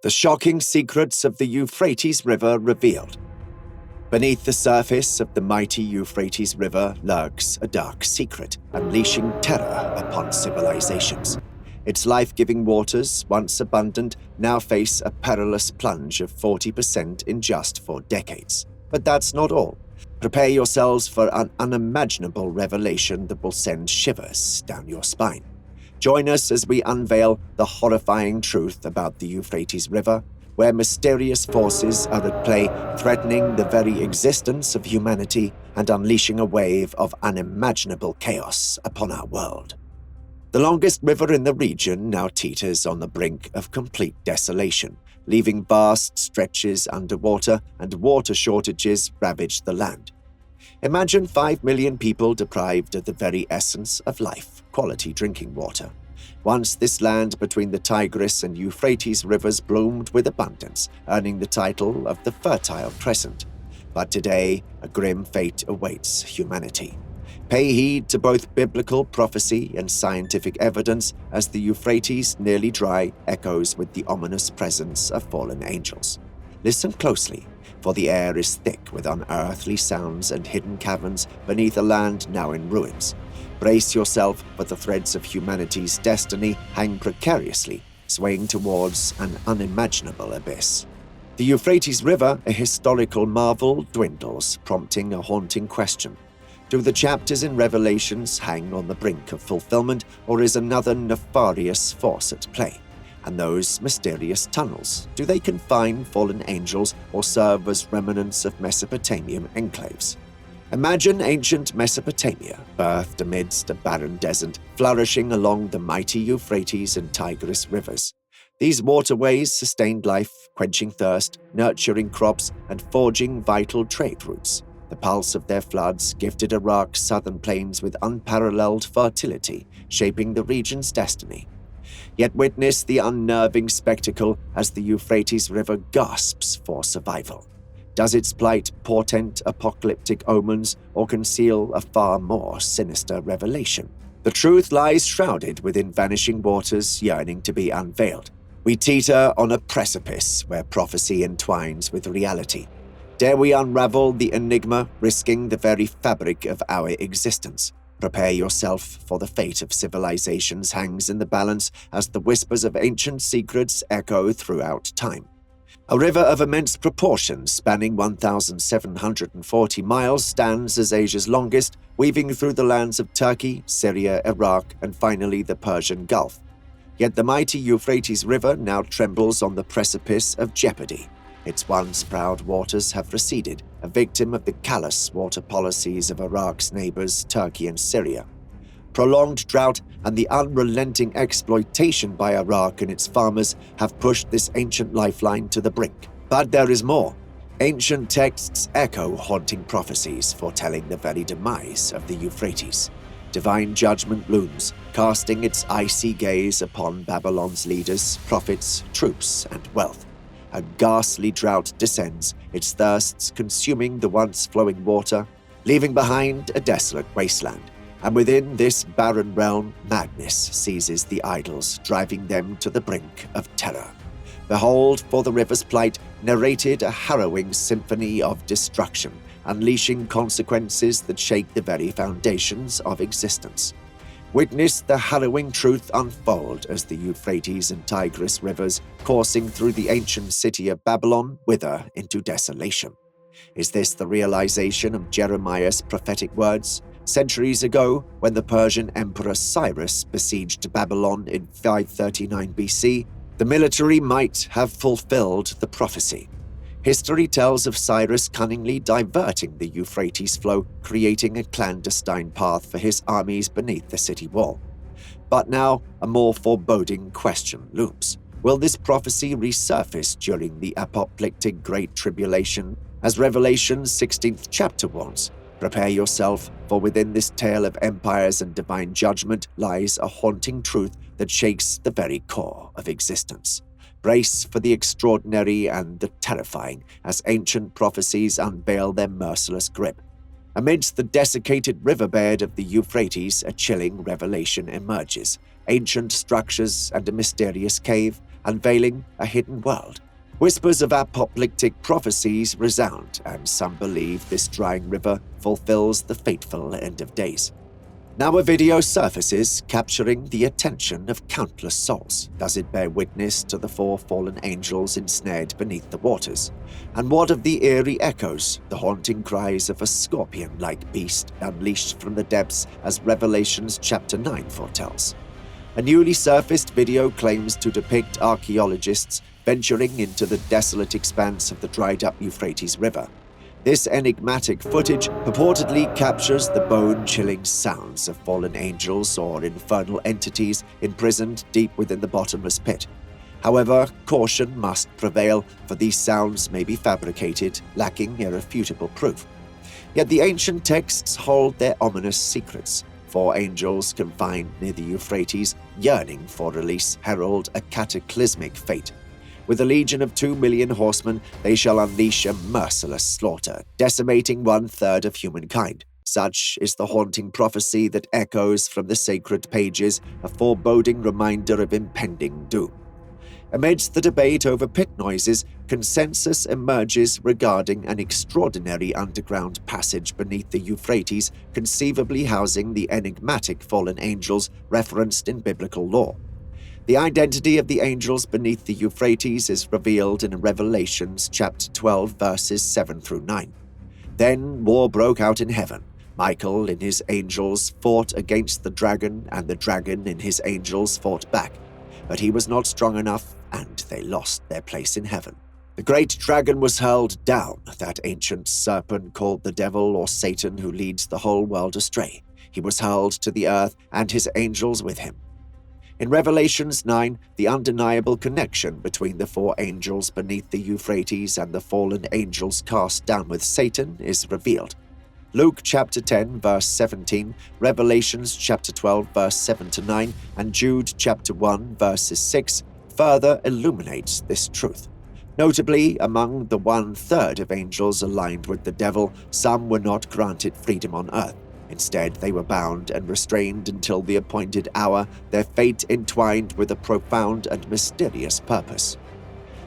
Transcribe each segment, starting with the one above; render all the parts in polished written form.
The shocking secrets of the Euphrates River revealed. Beneath the surface of the mighty Euphrates River lurks a dark secret, unleashing terror upon civilizations. Its life-giving waters, once abundant, now face a perilous plunge of 40% in just 4 decades. But that's not all. Prepare yourselves for an unimaginable revelation that will send shivers down your spine. Join us as we unveil the horrifying truth about the Euphrates River, where mysterious forces are at play, threatening the very existence of humanity and unleashing a wave of unimaginable chaos upon our world. The longest river in the region now teeters on the brink of complete desolation, leaving vast stretches underwater and water shortages ravage the land. Imagine 5 million people deprived of the very essence of life, quality drinking water. Once this land between the Tigris and Euphrates rivers bloomed with abundance, earning the title of the Fertile Crescent. But today, a grim fate awaits humanity. Pay heed to both biblical prophecy and scientific evidence as the Euphrates, nearly dry, echoes with the ominous presence of fallen angels. Listen closely, for the air is thick with unearthly sounds and hidden caverns beneath a land now in ruins. Brace yourself, for the threads of humanity's destiny hang precariously, swaying towards an unimaginable abyss. The Euphrates River, a historical marvel, dwindles, prompting a haunting question. Do the chapters in Revelations hang on the brink of fulfillment, or is another nefarious force at play? And those mysterious tunnels, do they confine fallen angels or serve as remnants of Mesopotamian enclaves? Imagine ancient Mesopotamia, birthed amidst a barren desert, flourishing along the mighty Euphrates and Tigris rivers. These waterways sustained life, quenching thirst, nurturing crops, and forging vital trade routes. The pulse of their floods gifted Iraq's southern plains with unparalleled fertility, shaping the region's destiny. Yet witness the unnerving spectacle as the Euphrates River gasps for survival. Does its plight portend apocalyptic omens or conceal a far more sinister revelation? The truth lies shrouded within vanishing waters yearning to be unveiled. We teeter on a precipice where prophecy entwines with reality. Dare we unravel the enigma, risking the very fabric of our existence? Prepare yourself, for the fate of civilizations hangs in the balance as the whispers of ancient secrets echo throughout time. A river of immense proportions, spanning 1,740 miles, stands as Asia's longest, weaving through the lands of Turkey, Syria, Iraq, and finally the Persian Gulf. Yet the mighty Euphrates River now trembles on the precipice of jeopardy. Its once proud waters have receded, a victim of the callous water policies of Iraq's neighbors, Turkey and Syria. Prolonged drought and the unrelenting exploitation by Iraq and its farmers have pushed this ancient lifeline to the brink. But there is more. Ancient texts echo haunting prophecies foretelling the very demise of the Euphrates. Divine judgment looms, casting its icy gaze upon Babylon's leaders, prophets, troops, and wealth. A ghastly drought descends, its thirsts consuming the once flowing water, leaving behind a desolate wasteland. And within this barren realm, madness seizes the idols, driving them to the brink of terror. Behold, for the river's plight, narrated a harrowing symphony of destruction, unleashing consequences that shake the very foundations of existence. Witness the harrowing truth unfold as the Euphrates and Tigris rivers, coursing through the ancient city of Babylon, wither into desolation. Is this the realization of Jeremiah's prophetic words? Centuries ago, when the Persian Emperor Cyrus besieged Babylon in 539 BC, the military might have fulfilled the prophecy. History tells of Cyrus cunningly diverting the Euphrates flow, creating a clandestine path for his armies beneath the city wall. But now, a more foreboding question looms. Will this prophecy resurface during the apocalyptic Great Tribulation? As Revelation's 16th chapter warns, prepare yourself, for within this tale of empires and divine judgment lies a haunting truth that shakes the very core of existence. Brace for the extraordinary and the terrifying as ancient prophecies unveil their merciless grip. Amidst the desiccated riverbed of the Euphrates, a chilling revelation emerges. Ancient structures and a mysterious cave, unveiling a hidden world. Whispers of apocalyptic prophecies resound, and some believe this drying river fulfills the fateful end of days. Now a video surfaces, capturing the attention of countless souls. Does it bear witness to the four fallen angels ensnared beneath the waters? And what of the eerie echoes, the haunting cries of a scorpion-like beast unleashed from the depths as Revelations chapter 9 foretells? A newly surfaced video claims to depict archaeologists venturing into the desolate expanse of the dried-up Euphrates River. This enigmatic footage purportedly captures the bone-chilling sounds of fallen angels or infernal entities imprisoned deep within the bottomless pit. However, caution must prevail, for these sounds may be fabricated, lacking irrefutable proof. Yet the ancient texts hold their ominous secrets. Four angels confined near the Euphrates, yearning for release, herald a cataclysmic fate. With a legion of 2 million horsemen, they shall unleash a merciless slaughter, decimating 1/3 of humankind. Such is the haunting prophecy that echoes from the sacred pages, a foreboding reminder of impending doom. Amidst the debate over pit noises, consensus emerges regarding an extraordinary underground passage beneath the Euphrates, conceivably housing the enigmatic fallen angels referenced in biblical lore. The identity of the angels beneath the Euphrates is revealed in Revelations chapter 12, verses 7 through 9. Then war broke out in heaven. Michael and his angels fought against the dragon, and the dragon and his angels fought back. But he was not strong enough, and they lost their place in heaven. The great dragon was hurled down, that ancient serpent called the devil or Satan who leads the whole world astray. He was hurled to the earth, and his angels with him. In Revelations 9, the undeniable connection between the four angels beneath the Euphrates and the fallen angels cast down with Satan is revealed. Luke chapter 10, verse 17, Revelations chapter 12, verse 7 to 9, and Jude chapter 1, verses 6 further illuminates this truth. Notably, among the 1/3 of angels aligned with the devil, some were not granted freedom on earth. Instead, they were bound and restrained until the appointed hour, their fate entwined with a profound and mysterious purpose.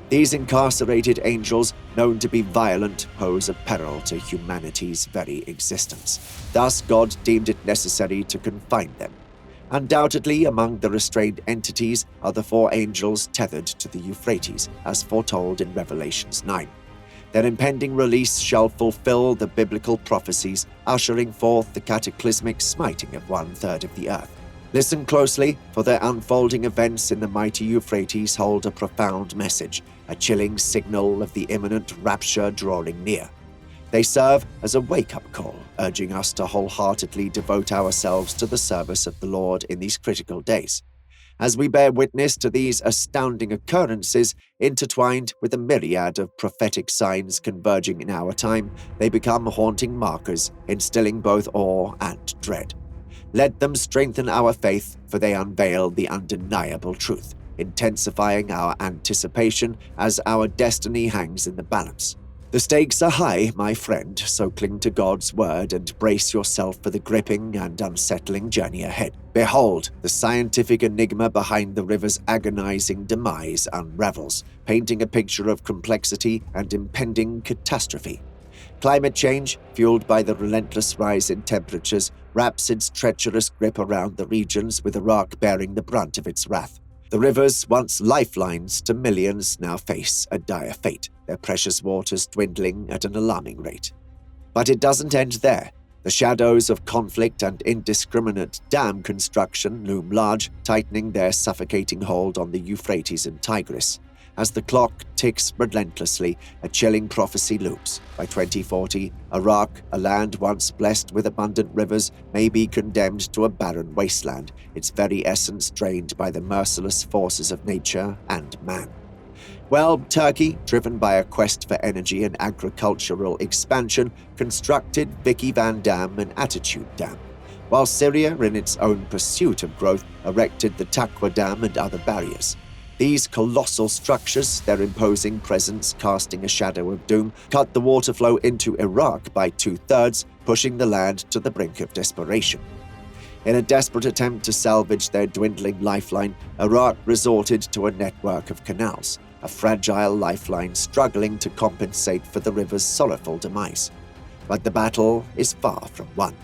These incarcerated angels, known to be violent, pose a peril to humanity's very existence. Thus, God deemed it necessary to confine them. Undoubtedly, among the restrained entities are the four angels tethered to the Euphrates, as foretold in Revelations 9. Their impending release shall fulfill the biblical prophecies, ushering forth the cataclysmic smiting of 1/3 of the earth. Listen closely, for their unfolding events in the mighty Euphrates hold a profound message, a chilling signal of the imminent rapture drawing near. They serve as a wake-up call, urging us to wholeheartedly devote ourselves to the service of the Lord in these critical days. As we bear witness to these astounding occurrences, intertwined with a myriad of prophetic signs converging in our time, they become haunting markers, instilling both awe and dread. Let them strengthen our faith, for they unveil the undeniable truth, intensifying our anticipation as our destiny hangs in the balance. The stakes are high, my friend, so cling to God's word and brace yourself for the gripping and unsettling journey ahead. Behold, the scientific enigma behind the river's agonizing demise unravels, painting a picture of complexity and impending catastrophe. Climate change, fueled by the relentless rise in temperatures, wraps its treacherous grip around the regions, with Iraq bearing the brunt of its wrath. The rivers, once lifelines to millions, now face a dire fate, their precious waters dwindling at an alarming rate. But it doesn't end there. The shadows of conflict and indiscriminate dam construction loom large, tightening their suffocating hold on the Euphrates and Tigris. As the clock ticks relentlessly, a chilling prophecy looms. By 2040, Iraq, a land once blessed with abundant rivers, may be condemned to a barren wasteland, its very essence drained by the merciless forces of nature and man. Well, Turkey, driven by a quest for energy and agricultural expansion, constructed Vicky Van Dam and Attitude Dam, while Syria, in its own pursuit of growth, erected the Taqwa Dam and other barriers. These colossal structures, their imposing presence casting a shadow of doom, cut the water flow into Iraq by 2/3, pushing the land to the brink of desperation. In a desperate attempt to salvage their dwindling lifeline, Iraq resorted to a network of canals, a fragile lifeline struggling to compensate for the river's sorrowful demise. But the battle is far from won.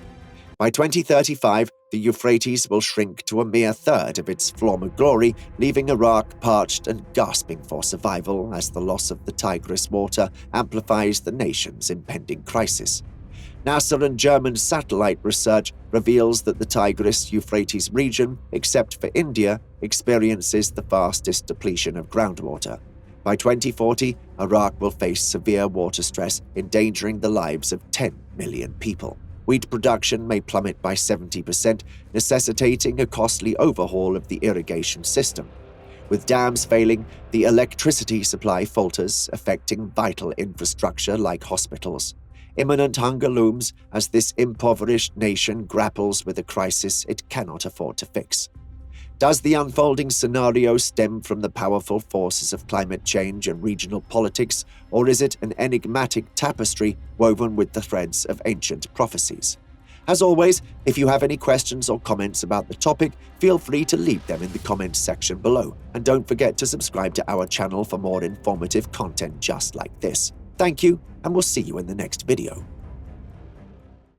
By 2035, the Euphrates will shrink to a mere third of its former glory, leaving Iraq parched and gasping for survival as the loss of the Tigris water amplifies the nation's impending crisis. NASA and German satellite research reveals that the Tigris-Euphrates region, except for India, experiences the fastest depletion of groundwater. By 2040, Iraq will face severe water stress, endangering the lives of 10 million people. Wheat production may plummet by 70%, necessitating a costly overhaul of the irrigation system. With dams failing, the electricity supply falters, affecting vital infrastructure like hospitals. Imminent hunger looms as this impoverished nation grapples with a crisis it cannot afford to fix. Does the unfolding scenario stem from the powerful forces of climate change and regional politics, or is it an enigmatic tapestry woven with the threads of ancient prophecies? As always, if you have any questions or comments about the topic, feel free to leave them in the comments section below, and don't forget to subscribe to our channel for more informative content just like this. Thank you, and we'll see you in the next video.